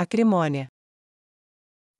Acrimônia.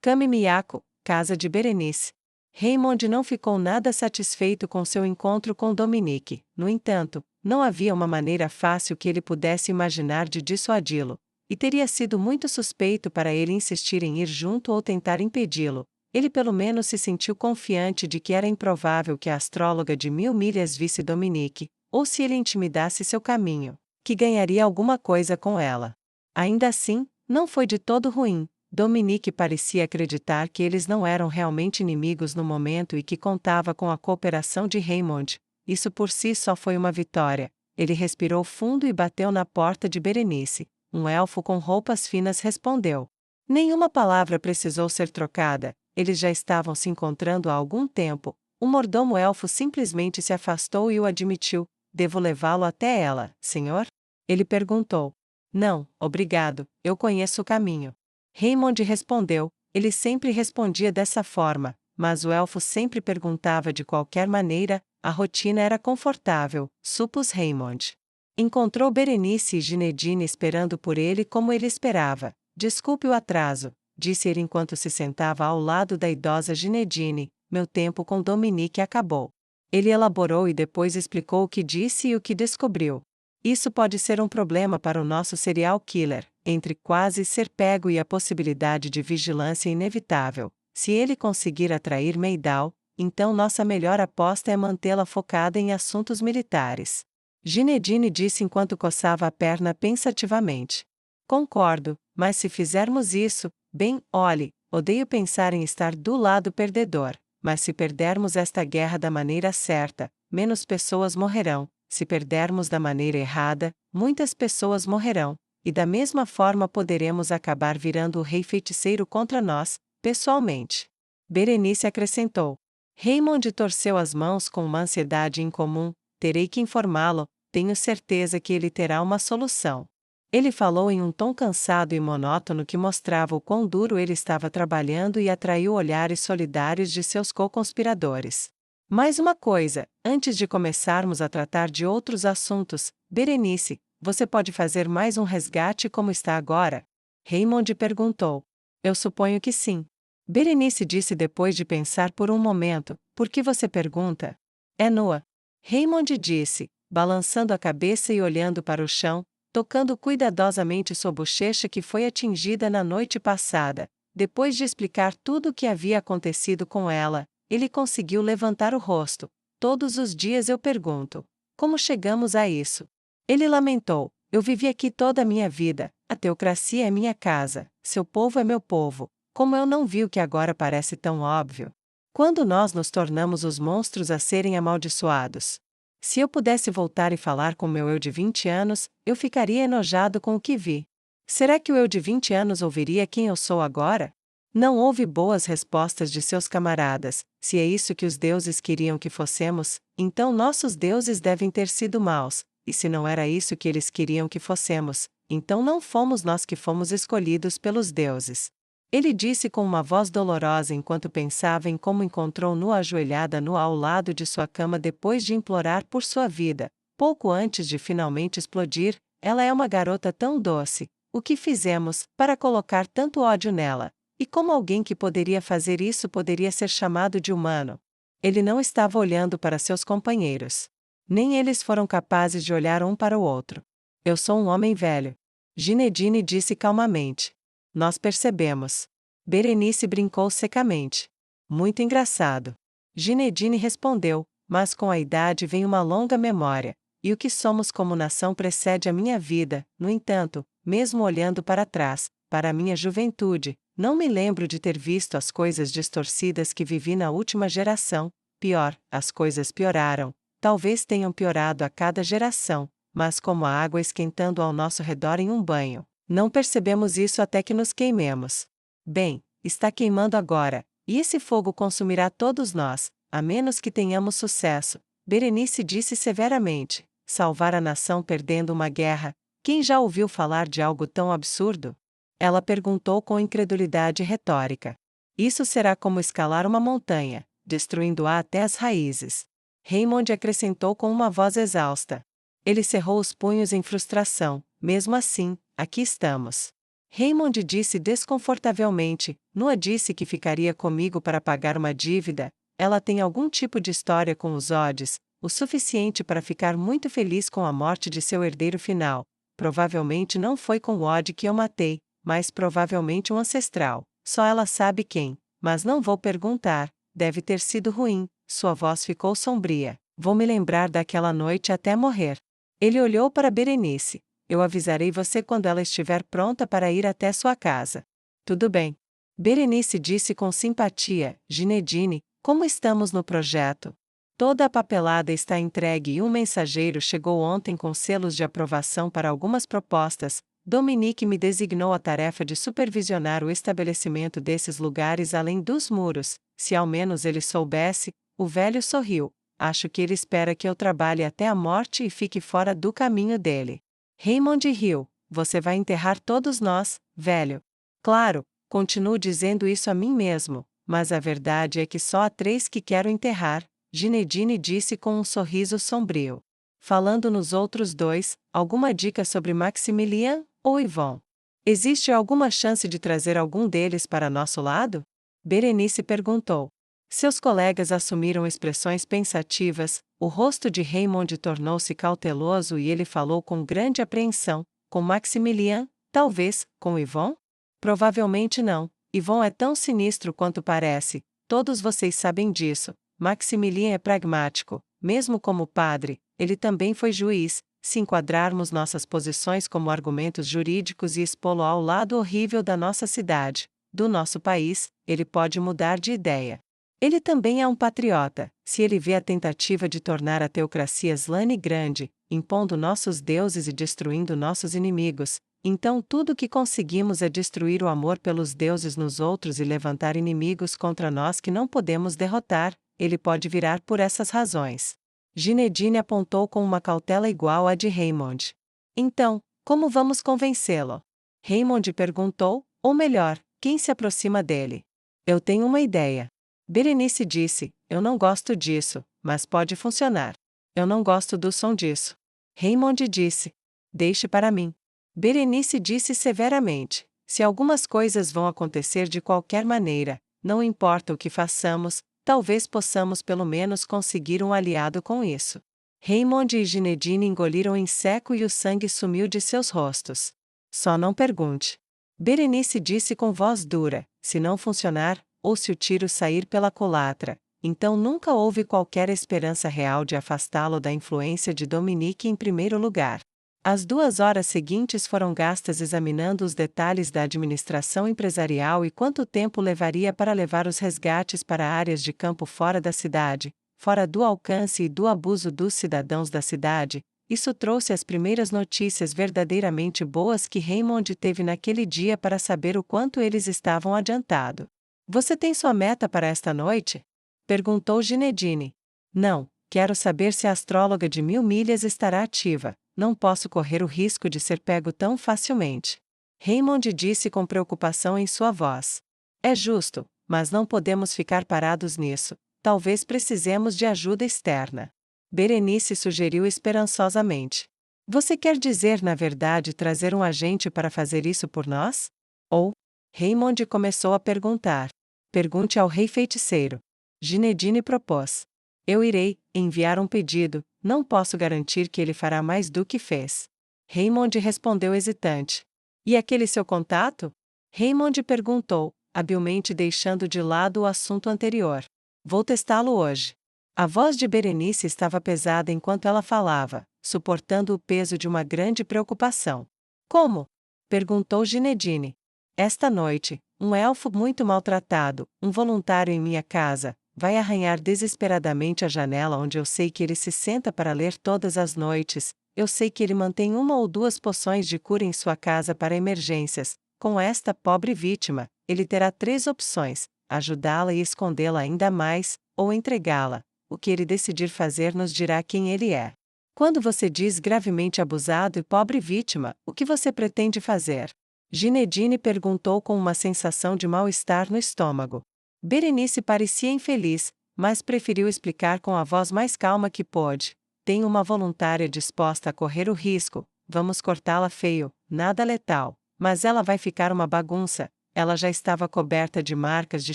Kami Miyako, casa de Berenice. Raymond não ficou nada satisfeito com seu encontro com Dominique. No entanto, não havia uma maneira fácil que ele pudesse imaginar de dissuadi-lo, e teria sido muito suspeito para ele insistir em ir junto ou tentar impedi-lo. Ele pelo menos se sentiu confiante de que era improvável que a astróloga de 1000 milhas visse Dominique, ou se ele intimidasse seu caminho, que ganharia alguma coisa com ela. Ainda assim, não foi de todo ruim. Dominique parecia acreditar que eles não eram realmente inimigos no momento e que contava com a cooperação de Raymond. Isso por si só foi uma vitória. Ele respirou fundo e bateu na porta de Berenice. Um elfo com roupas finas respondeu. Nenhuma palavra precisou ser trocada, eles já estavam se encontrando há algum tempo. O mordomo elfo simplesmente se afastou e o admitiu. Devo levá-lo até ela, senhor? Ele perguntou. Não, obrigado, eu conheço o caminho. Raymond respondeu. Ele sempre respondia dessa forma, mas o elfo sempre perguntava de qualquer maneira. A rotina era confortável, supôs Raymond. Encontrou Berenice e Ginedine esperando por ele como ele esperava. Desculpe o atraso, disse ele enquanto se sentava ao lado da idosa Ginedine. Meu tempo com Dominique acabou. Ele elaborou e depois explicou o que disse e o que descobriu. Isso pode ser um problema para o nosso serial killer, entre quase ser pego e a possibilidade de vigilância inevitável. Se ele conseguir atrair Meidal, então nossa melhor aposta é mantê-la focada em assuntos militares. Ginedine disse enquanto coçava a perna pensativamente. Concordo, mas se fizermos isso, bem, olhe, odeio pensar em estar do lado perdedor, mas se perdermos esta guerra da maneira certa, menos pessoas morrerão. Se perdermos da maneira errada, muitas pessoas morrerão, e da mesma forma poderemos acabar virando o rei feiticeiro contra nós, pessoalmente. Berenice acrescentou. Raymond torceu as mãos com uma ansiedade incomum. Terei que informá-lo, tenho certeza que ele terá uma solução. Ele falou em um tom cansado e monótono que mostrava o quão duro ele estava trabalhando e atraiu olhares solidários de seus co-conspiradores. Mais uma coisa, antes de começarmos a tratar de outros assuntos, Berenice, você pode fazer mais um resgate como está agora? Raymond perguntou. Eu suponho que sim. Berenice disse depois de pensar por um momento. Por que você pergunta? É nua. Raymond disse, balançando a cabeça e olhando para o chão, tocando cuidadosamente sua bochecha que foi atingida na noite passada. Depois de explicar tudo o que havia acontecido com ela, ele conseguiu levantar o rosto. Todos os dias eu pergunto: como chegamos a isso? Ele lamentou: eu vivi aqui toda a minha vida, a teocracia é minha casa, seu povo é meu povo. Como eu não vi o que agora parece tão óbvio? Quando nós nos tornamos os monstros a serem amaldiçoados? Se eu pudesse voltar e falar com meu eu de 20 anos, eu ficaria enojado com o que vi. Será que o eu de 20 anos ouviria quem eu sou agora? Não houve boas respostas de seus camaradas. Se é isso que os deuses queriam que fossemos, então nossos deuses devem ter sido maus, e se não era isso que eles queriam que fossemos, então não fomos nós que fomos escolhidos pelos deuses. Ele disse com uma voz dolorosa enquanto pensava em como encontrou nua ajoelhada nua ao lado de sua cama depois de implorar por sua vida. Pouco antes de finalmente explodir, ela é uma garota tão doce. O que fizemos para colocar tanto ódio nela? E como alguém que poderia fazer isso poderia ser chamado de humano? Ele não estava olhando para seus companheiros. Nem eles foram capazes de olhar um para o outro. Eu sou um homem velho. Ginedine disse calmamente. Nós percebemos. Berenice brincou secamente. Muito engraçado. Ginedine respondeu, mas com a idade vem uma longa memória, e o que somos como nação precede a minha vida. No entanto, mesmo olhando para trás, para a minha juventude, não me lembro de ter visto as coisas distorcidas que vivi na última geração. Pior, as coisas pioraram. Talvez tenham piorado a cada geração, mas como a água esquentando ao nosso redor em um banho. Não percebemos isso até que nos queimemos. Bem, está queimando agora, e esse fogo consumirá todos nós, a menos que tenhamos sucesso. Berenice disse severamente. Salvar a nação perdendo uma guerra. Quem já ouviu falar de algo tão absurdo? Ela perguntou com incredulidade retórica. Isso será como escalar uma montanha, destruindo-a até as raízes. Raymond acrescentou com uma voz exausta. Ele cerrou os punhos em frustração. Mesmo assim, aqui estamos. Raymond disse desconfortavelmente. Noah disse que ficaria comigo para pagar uma dívida. Ela tem algum tipo de história com os Odds, o suficiente para ficar muito feliz com a morte de seu herdeiro final. Provavelmente não foi com o Odd que eu matei, mas provavelmente um ancestral. Só ela sabe quem. Mas não vou perguntar. Deve ter sido ruim. Sua voz ficou sombria. Vou me lembrar daquela noite até morrer. Ele olhou para Berenice. Eu avisarei você quando ela estiver pronta para ir até sua casa. Tudo bem. Berenice disse com simpatia. Ginedine, como estamos no projeto? Toda a papelada está entregue e um mensageiro chegou ontem com selos de aprovação para algumas propostas. Dominique me designou a tarefa de supervisionar o estabelecimento desses lugares além dos muros. Se ao menos ele soubesse, o velho sorriu. Acho que ele espera que eu trabalhe até a morte e fique fora do caminho dele. Raymond riu. Você vai enterrar todos nós, velho. Claro, continuo dizendo isso a mim mesmo, mas a verdade é que só há 3 que quero enterrar, Ginedine disse com um sorriso sombrio. Falando nos outros 2, alguma dica sobre Maximilian ou Yvon? Existe alguma chance de trazer algum deles para nosso lado? Berenice perguntou. Seus colegas assumiram expressões pensativas, o rosto de Raymond tornou-se cauteloso e ele falou com grande apreensão. Com Maximilian? Talvez, com Yvon? Provavelmente não. Yvon é tão sinistro quanto parece, todos vocês sabem disso. Maximilian é pragmático, mesmo como padre, ele também foi juiz. Se enquadrarmos nossas posições como argumentos jurídicos e expô-lo ao lado horrível da nossa cidade, do nosso país, ele pode mudar de ideia. Ele também é um patriota, se ele vê a tentativa de tornar a teocracia slane grande, impondo nossos deuses e destruindo nossos inimigos, então tudo o que conseguimos é destruir o amor pelos deuses nos outros e levantar inimigos contra nós que não podemos derrotar, ele pode virar por essas razões. Ginedine apontou com uma cautela igual à de Raymond. Então, como vamos convencê-lo? Raymond perguntou, ou melhor, quem se aproxima dele? Eu tenho uma ideia. Berenice disse, eu não gosto disso, mas pode funcionar. Eu não gosto do som disso. Raymond disse, deixe para mim. Berenice disse severamente, se algumas coisas vão acontecer de qualquer maneira, não importa o que façamos, talvez possamos pelo menos conseguir um aliado com isso. Raymond e Ginedine engoliram em seco e o sangue sumiu de seus rostos. Só não pergunte. Berenice disse com voz dura, se não funcionar, ou se o tiro sair pela culatra, então nunca houve qualquer esperança real de afastá-lo da influência de Dominique em primeiro lugar. As 2 horas seguintes foram gastas examinando os detalhes da administração empresarial e quanto tempo levaria para levar os resgates para áreas de campo fora da cidade, fora do alcance e do abuso dos cidadãos da cidade. Isso trouxe as primeiras notícias verdadeiramente boas que Raymond teve naquele dia para saber o quanto eles estavam adiantados. Você tem sua meta para esta noite? Perguntou Ginedine. Não, quero saber se a astróloga de 1000 milhas estará ativa. Não posso correr o risco de ser pego tão facilmente. Raymond disse com preocupação em sua voz. É justo, mas não podemos ficar parados nisso. Talvez precisemos de ajuda externa. Berenice sugeriu esperançosamente. Você quer dizer, na verdade, trazer um agente para fazer isso por nós? Ou? Raymond começou a perguntar. Pergunte ao rei feiticeiro. Ginedine propôs. Eu irei enviar um pedido, não posso garantir que ele fará mais do que fez. Raymond respondeu hesitante. E aquele seu contato? Raymond perguntou, habilmente deixando de lado o assunto anterior. Vou testá-lo hoje. A voz de Berenice estava pesada enquanto ela falava, suportando o peso de uma grande preocupação. Como? Perguntou Ginedine. Esta noite, um elfo muito maltratado, um voluntário em minha casa, vai arranhar desesperadamente a janela onde eu sei que ele se senta para ler todas as noites. Eu sei que ele mantém 1 ou 2 poções de cura em sua casa para emergências. Com esta pobre vítima, ele terá 3 opções: ajudá-la e escondê-la ainda mais, ou entregá-la. O que ele decidir fazer nos dirá quem ele é. Quando você diz gravemente abusado e pobre vítima, o que você pretende fazer? Ginedine perguntou com uma sensação de mal-estar no estômago. Berenice parecia infeliz, mas preferiu explicar com a voz mais calma que pôde. Tenho uma voluntária disposta a correr o risco, vamos cortá-la feio, nada letal, Mas ela vai ficar uma bagunça. Ela já estava coberta de marcas de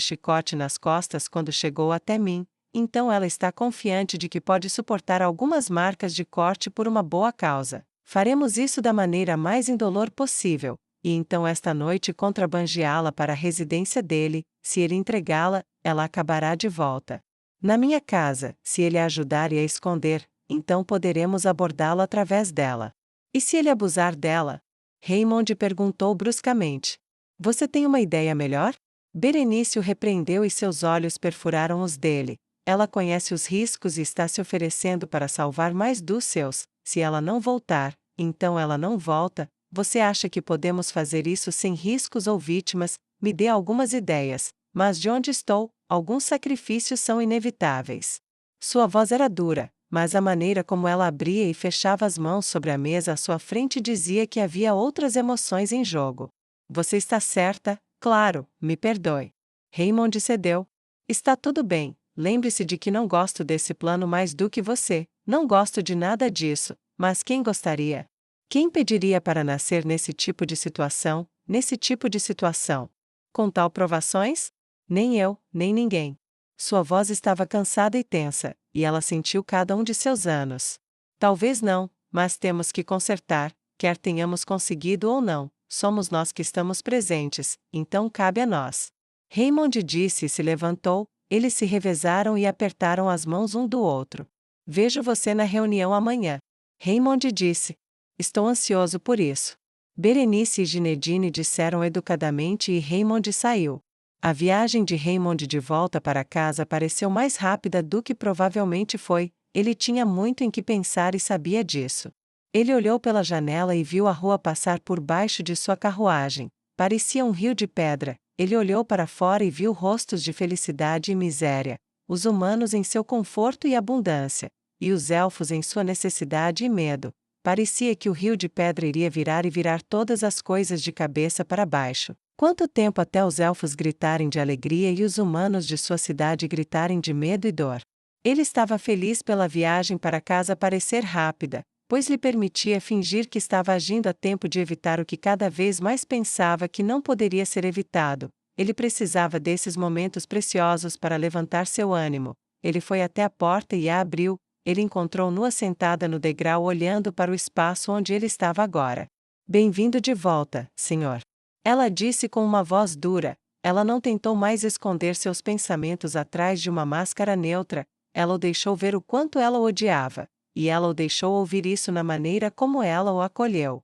chicote nas costas quando chegou até mim, então ela está confiante de que pode suportar algumas marcas de corte por uma boa causa. Faremos isso da maneira mais indolor possível, e então esta noite contrabandeá-la para a residência dele. Se ele entregá-la, ela acabará de volta na minha casa. Se ele a ajudar e a esconder, então poderemos abordá-lo através dela. E se ele abusar dela? Raymond perguntou bruscamente. Você tem uma ideia melhor? Berenice o repreendeu e seus olhos perfuraram os dele. Ela conhece os riscos e está se oferecendo para salvar mais dos seus. Se ela não voltar, então ela não volta. Você acha que podemos fazer isso sem riscos ou vítimas? Me dê algumas ideias. Mas de onde estou, alguns sacrifícios são inevitáveis. Sua voz era dura, mas a maneira como ela abria e fechava as mãos sobre a mesa à sua frente dizia que havia outras emoções em jogo. Você está certa, claro, me perdoe. Raymond cedeu. Está tudo bem, lembre-se de que não gosto desse plano mais do que você, não gosto de nada disso, mas quem gostaria? Quem pediria para nascer nesse tipo de situação, nesse tipo de situação? Com tal provações? Nem eu, nem ninguém. Sua voz estava cansada e tensa, e ela sentiu cada um de seus anos. Talvez não, mas temos que consertar, quer tenhamos conseguido ou não, somos nós que estamos presentes, então cabe a nós. Raymond disse e se levantou, eles se revezaram e apertaram as mãos um do outro. Vejo você na reunião amanhã. Raymond disse. Estou ansioso por isso. Berenice e Ginedine disseram educadamente e Raymond saiu. A viagem de Raymond de volta para casa pareceu mais rápida do que provavelmente foi. Ele tinha muito em que pensar e sabia disso. Ele olhou pela janela e viu a rua passar por baixo de sua carruagem. Parecia um rio de pedra. Ele olhou para fora e viu rostos de felicidade e miséria, os humanos em seu conforto e abundância, e os elfos em sua necessidade e medo. Parecia que o rio de pedra iria virar e virar todas as coisas de cabeça para baixo. Quanto tempo até os elfos gritarem de alegria e os humanos de sua cidade gritarem de medo e dor? Ele estava feliz pela viagem para casa parecer rápida, pois lhe permitia fingir que estava agindo a tempo de evitar o que cada vez mais pensava que não poderia ser evitado. Ele precisava desses momentos preciosos para levantar seu ânimo. Ele foi até a porta e a abriu. Ele encontrou Nua sentada no degrau olhando para o espaço onde ele estava agora. Bem-vindo de volta, senhor. Ela disse com uma voz dura. Ela não tentou mais esconder seus pensamentos atrás de uma máscara neutra. Ela o deixou ver o quanto ela o odiava, e ela o deixou ouvir isso na maneira como ela o acolheu.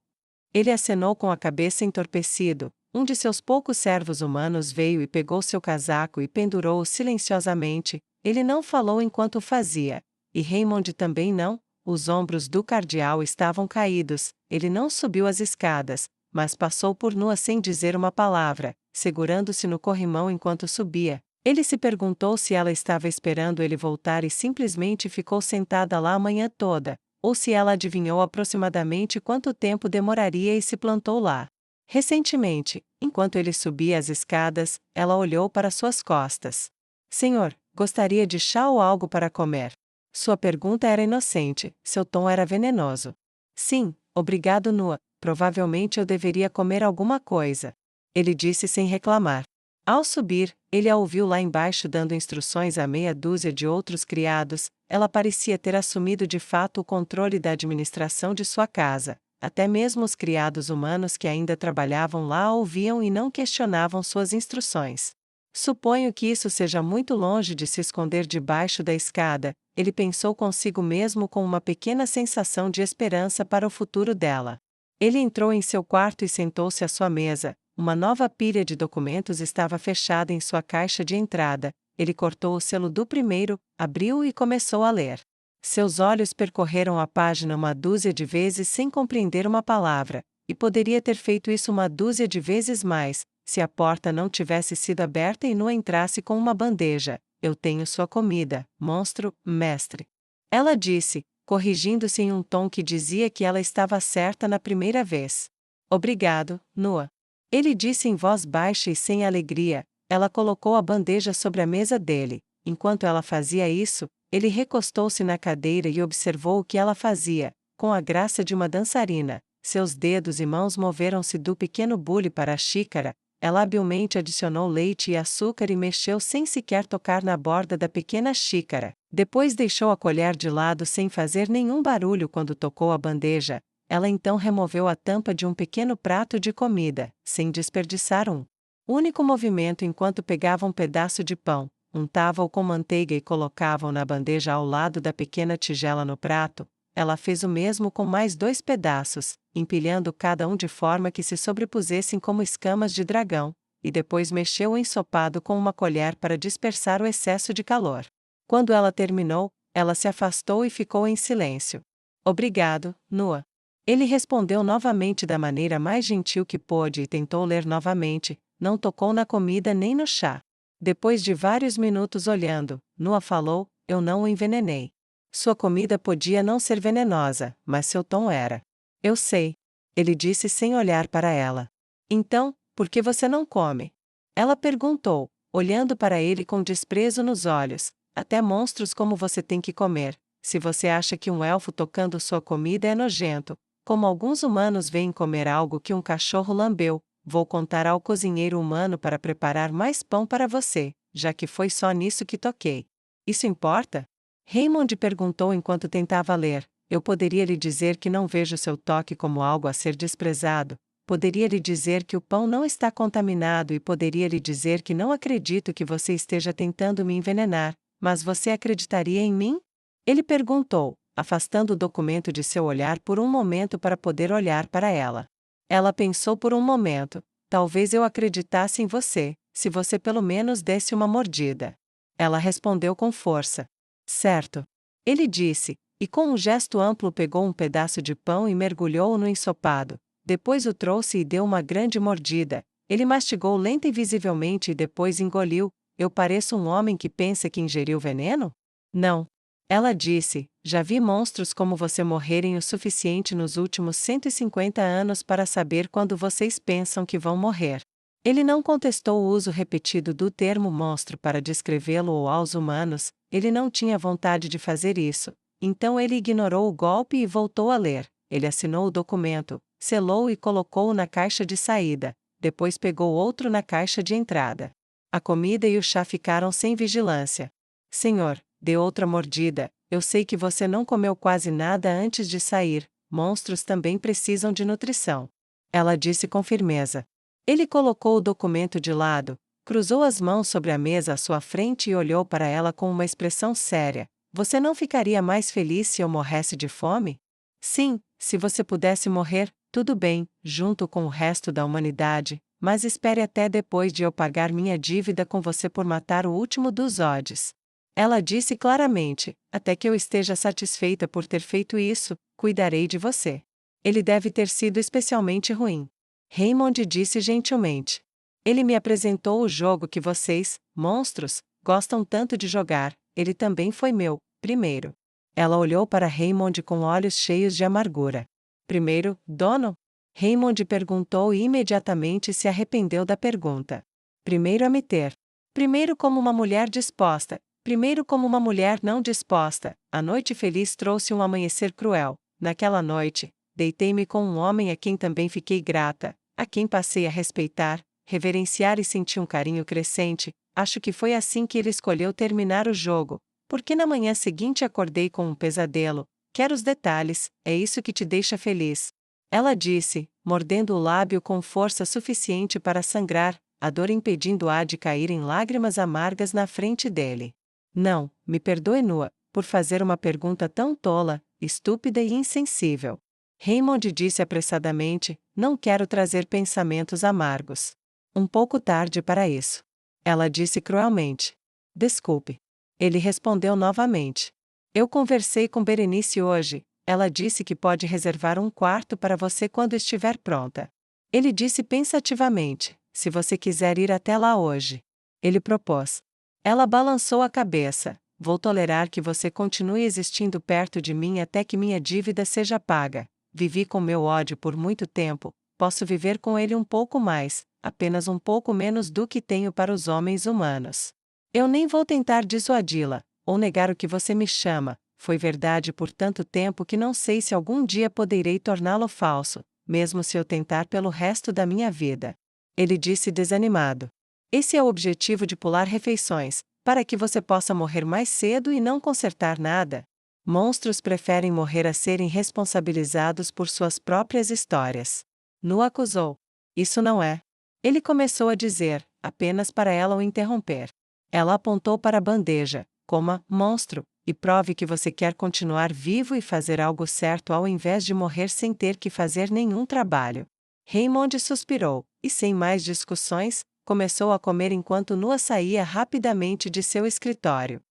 Ele acenou com a cabeça entorpecido. Um de seus poucos servos humanos veio e pegou seu casaco e pendurou-o silenciosamente. Ele não falou enquanto o fazia. E Raymond também não. Os ombros do cardeal estavam caídos. Ele não subiu as escadas, mas passou por Nua sem dizer uma palavra, segurando-se no corrimão enquanto subia. Ele se perguntou se ela estava esperando ele voltar e simplesmente ficou sentada lá a manhã toda, ou se ela adivinhou aproximadamente quanto tempo demoraria e se plantou lá. Recentemente, enquanto ele subia as escadas, ela olhou para suas costas. Senhor, gostaria de chá ou algo para comer? Sua pergunta era inocente, seu tom era venenoso. Sim, obrigado, Nua. Provavelmente eu deveria comer alguma coisa. Ele disse sem reclamar. Ao subir, ele a ouviu lá embaixo dando instruções a meia dúzia de outros criados. Ela parecia ter assumido de fato o controle da administração de sua casa. Até mesmo os criados humanos que ainda trabalhavam lá a ouviam e não questionavam suas instruções. Suponho que isso seja muito longe de se esconder debaixo da escada, ele pensou consigo mesmo com uma pequena sensação de esperança para o futuro dela. Ele entrou em seu quarto e sentou-se à sua mesa. Uma nova pilha de documentos estava fechada em sua caixa de entrada. Ele cortou o selo do primeiro, abriu e começou a ler. Seus olhos percorreram a página uma dúzia de vezes sem compreender uma palavra, e poderia ter feito isso uma dúzia de vezes mais, se a porta não tivesse sido aberta e Nua entrasse com uma bandeja. Eu tenho sua comida, monstro, mestre. Ela disse, corrigindo-se em um tom que dizia que ela estava certa na primeira vez. Obrigado, Nua. Ele disse em voz baixa e sem alegria. Ela colocou a bandeja sobre a mesa dele. Enquanto ela fazia isso, ele recostou-se na cadeira e observou o que ela fazia, com a graça de uma dançarina. Seus dedos e mãos moveram-se do pequeno bule para a xícara. Ela habilmente adicionou leite e açúcar e mexeu sem sequer tocar na borda da pequena xícara. Depois deixou a colher de lado sem fazer nenhum barulho quando tocou a bandeja. Ela então removeu a tampa de um pequeno prato de comida, sem desperdiçar um único movimento enquanto pegava um pedaço de pão, untava-o com manteiga e colocava-o na bandeja ao lado da pequena tigela no prato. Ela fez o mesmo com mais 2 pedaços, empilhando cada um de forma que se sobrepusessem como escamas de dragão, e depois mexeu o ensopado com uma colher para dispersar o excesso de calor. Quando ela terminou, ela se afastou e ficou em silêncio. Obrigado, Noah. Ele respondeu novamente da maneira mais gentil que pôde e tentou ler novamente, não tocou na comida nem no chá. Depois de vários minutos olhando, Noah falou, eu não o envenenei. Sua comida podia não ser venenosa, mas seu tom era. Eu sei. Ele disse sem olhar para ela. Então, por que você não come? Ela perguntou, olhando para ele com desprezo nos olhos. Até monstros como você tem que comer. Se você acha que um elfo tocando sua comida é nojento, como alguns humanos veem comer algo que um cachorro lambeu, vou contar ao cozinheiro humano para preparar mais pão para você, já que foi só nisso que toquei. Isso importa? Raymond perguntou enquanto tentava ler. Eu poderia lhe dizer que não vejo seu toque como algo a ser desprezado. Poderia lhe dizer que o pão não está contaminado e poderia lhe dizer que não acredito que você esteja tentando me envenenar, mas você acreditaria em mim? Ele perguntou, afastando o documento de seu olhar por um momento para poder olhar para ela. Ela pensou por um momento. Talvez eu acreditasse em você, se você pelo menos desse uma mordida. Ela respondeu com força. Certo. Ele disse, e com um gesto amplo pegou um pedaço de pão e mergulhou-o no ensopado. Depois o trouxe e deu uma grande mordida. Ele mastigou lenta e visivelmente e depois engoliu. Eu pareço um homem que pensa que ingeriu veneno? Não. Ela disse, já vi monstros como você morrerem o suficiente nos últimos 150 anos para saber quando vocês pensam que vão morrer. Ele não contestou o uso repetido do termo monstro para descrevê-lo ou aos humanos, ele não tinha vontade de fazer isso. Então ele ignorou o golpe e voltou a ler. Ele assinou o documento, selou e colocou-o na caixa de saída, depois pegou outro na caixa de entrada. A comida e o chá ficaram sem vigilância. Senhor, dê outra mordida, eu sei que você não comeu quase nada antes de sair, monstros também precisam de nutrição. Ela disse com firmeza. Ele colocou o documento de lado, cruzou as mãos sobre a mesa à sua frente e olhou para ela com uma expressão séria. Você não ficaria mais feliz se eu morresse de fome? Sim, se você pudesse morrer, tudo bem, junto com o resto da humanidade, mas espere até depois de eu pagar minha dívida com você por matar o último dos Odds. Ela disse claramente, até que eu esteja satisfeita por ter feito isso, cuidarei de você. Ele deve ter sido especialmente ruim. Raymond disse gentilmente. Ele me apresentou o jogo que vocês, monstros, gostam tanto de jogar, ele também foi meu, primeiro. Ela olhou para Raymond com olhos cheios de amargura. Primeiro, dono? Raymond perguntou e imediatamente se arrependeu da pergunta. Primeiro a me ter. Primeiro como uma mulher disposta. Primeiro como uma mulher não disposta. A noite feliz trouxe um amanhecer cruel. Naquela noite, deitei-me com um homem a quem também fiquei grata, a quem passei a respeitar, reverenciar e senti um carinho crescente. Acho que foi assim que ele escolheu terminar o jogo, porque na manhã seguinte acordei com um pesadelo. Quero os detalhes, é isso que te deixa feliz. Ela disse, mordendo o lábio com força suficiente para sangrar, a dor impedindo-a de cair em lágrimas amargas na frente dele. Não, me perdoe, Noah, por fazer uma pergunta tão tola, estúpida e insensível. Raymond disse apressadamente, não quero trazer pensamentos amargos. Um pouco tarde para isso. Ela disse cruelmente. Desculpe. Ele respondeu novamente. Eu conversei com Berenice hoje, ela disse que pode reservar um quarto para você quando estiver pronta. Ele disse pensativamente, se você quiser ir até lá hoje. Ele propôs. Ela balançou a cabeça, vou tolerar que você continue existindo perto de mim até que minha dívida seja paga. Vivi com meu ódio por muito tempo, posso viver com ele um pouco mais, apenas um pouco menos do que tenho para os homens humanos. Eu nem vou tentar dissuadi-la, ou negar o que você me chama, foi verdade por tanto tempo que não sei se algum dia poderei torná-lo falso. mesmo se eu tentar pelo resto da minha vida. Ele disse desanimado. Esse é o objetivo de pular refeições, para que você possa morrer mais cedo e não consertar nada. Monstros preferem morrer a serem responsabilizados por suas próprias histórias. Nu acusou. Isso não é. Ele começou a dizer, apenas para ela o interromper. Ela apontou para a bandeja. Coma, monstro, e prove que você quer continuar vivo e fazer algo certo ao invés de morrer sem ter que fazer nenhum trabalho. Raymond suspirou, e sem mais discussões, começou a comer enquanto Nua saía rapidamente de seu escritório.